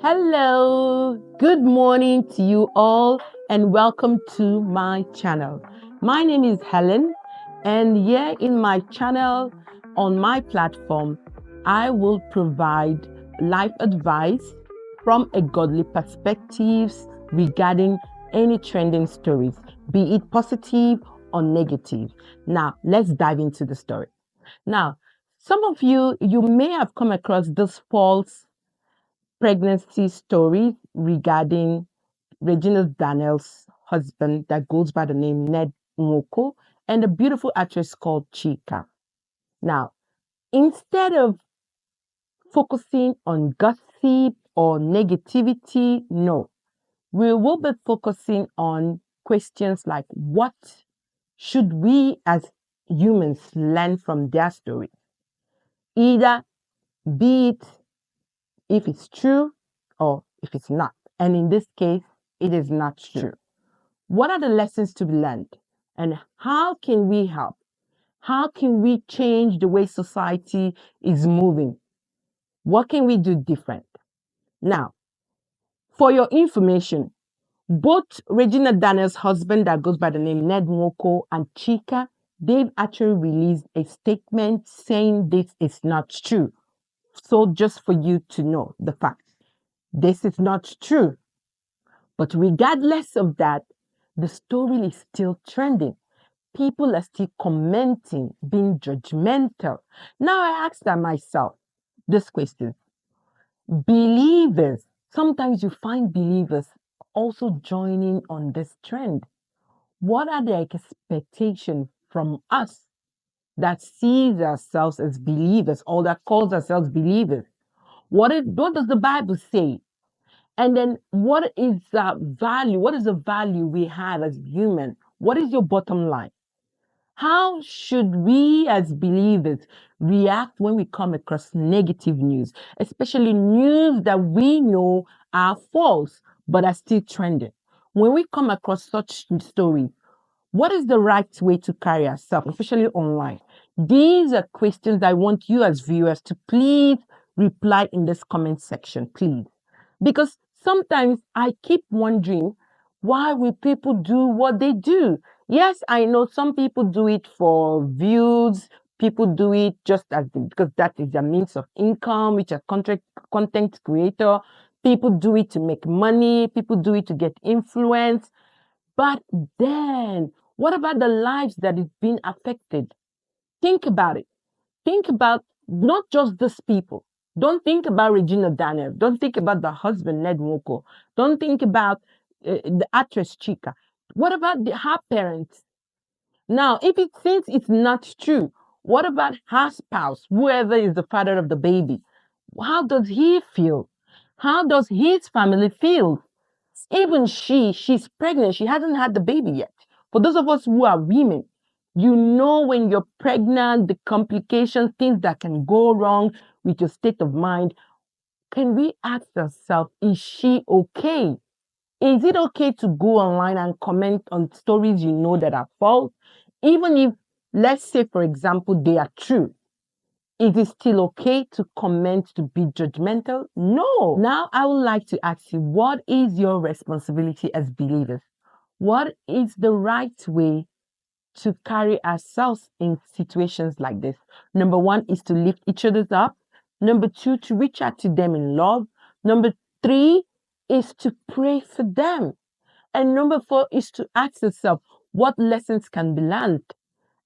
Hello, good morning to you all, and welcome to my channel. My name is Helen, and here in my channel, on my platform, I will provide life advice from a godly perspective regarding any trending stories, be it positive or negative. Now, let's dive into the story. Now, some of you may have come across this false pregnancy story regarding Regina Daniels' husband that goes by the name Ned Nwoko and a beautiful actress called Chika. Now, instead of focusing on gossip or negativity, no, we will be focusing on questions like what should we as humans learn from their story? Either be it if it's true or if it's not. And in this case, it is not true. What are the lessons to be learned? And how can we help? How can we change the way society is moving? What can we do different? Now, for your information, both Regina Daniels' husband that goes by the name Ned Nwoko and Chika, they've actually released a statement saying this is not true. So just for you to know the facts, this is not true. But regardless of that, the story is still trending. People are still commenting, being judgmental. Now I ask that myself this question. Believers, sometimes you find believers also joining on this trend. What are the expectations from us that sees ourselves as believers or that calls ourselves believers? What does the Bible say? And then what is the value? What is the value we have as human? What is your bottom line? How should we as believers react when we come across negative news, especially news that we know are false but are still trending? When we come across such stories, what is the right way to carry ourselves, especially online? These are questions I want you as viewers to please reply in this comment section, please. Because sometimes I keep wondering why will people do what they do? Yes, I know some people do it for views. People do it just because that is their means of income, which are content creator. People do it to make money. People do it to get influence. But then, what about the lives that is being affected? Think about it. Think about not just these people. Don't think about Regina Daniel. Don't think about the husband, Ned Nwoko. Don't think about the actress Chika. What about her parents? Now, if it since it's not true, what about her spouse, whoever is the father of the baby? How does he feel? How does his family feel? Even she's pregnant. She hasn't had the baby yet. For those of us who are women, you know when you're pregnant, the complications, things that can go wrong with your state of mind. Can we ask ourselves, is she okay? Is it okay to go online and comment on stories you know that are false? Even if, let's say, for example, they are true. Is it still okay to comment, to be judgmental? No. Now, I would like to ask you, what is your responsibility as believers? What is the right way to carry ourselves in situations like this? Number one is to lift each other up. Number two, to reach out to them in love. Number three is to pray for them. And number four is to ask yourself, what lessons can be learned?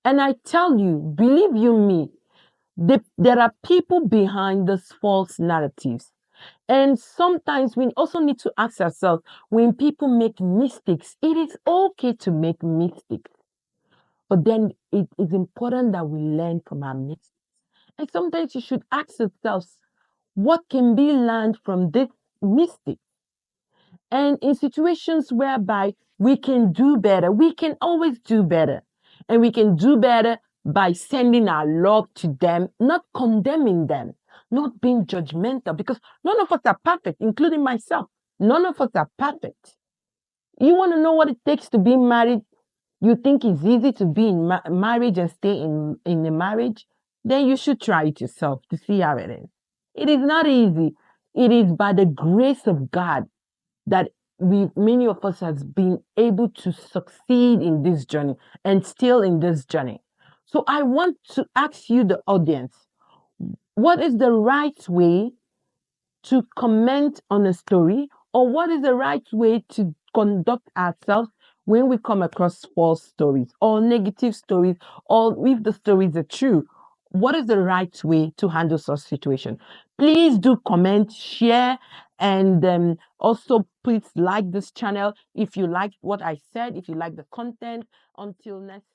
And I tell you, believe you me, there are people behind these false narratives. And sometimes we also need to ask ourselves when people make mistakes, it is okay to make mistakes. But then it is important that we learn from our mistakes. And sometimes you should ask yourselves, what can be learned from this mistake? And in situations whereby we can do better, we can always do better. And we can do better by sending our love to them, not condemning them, not being judgmental, because none of us are perfect, including myself. None of us are perfect. You want to know what it takes to be married? You think it's easy to be in marriage and stay in a marriage? Then you should try it yourself to see how it is. It is not easy. It is by the grace of God that many of us has been able to succeed in this journey and still in this journey. So I want to ask you, the audience, what is the right way to comment on a story, or what is the right way to conduct ourselves when we come across false stories or negative stories, or if the stories are true? What is the right way to handle such situation? Please do comment, share, and also please like this channel if you like what I said, if you like the content. Until next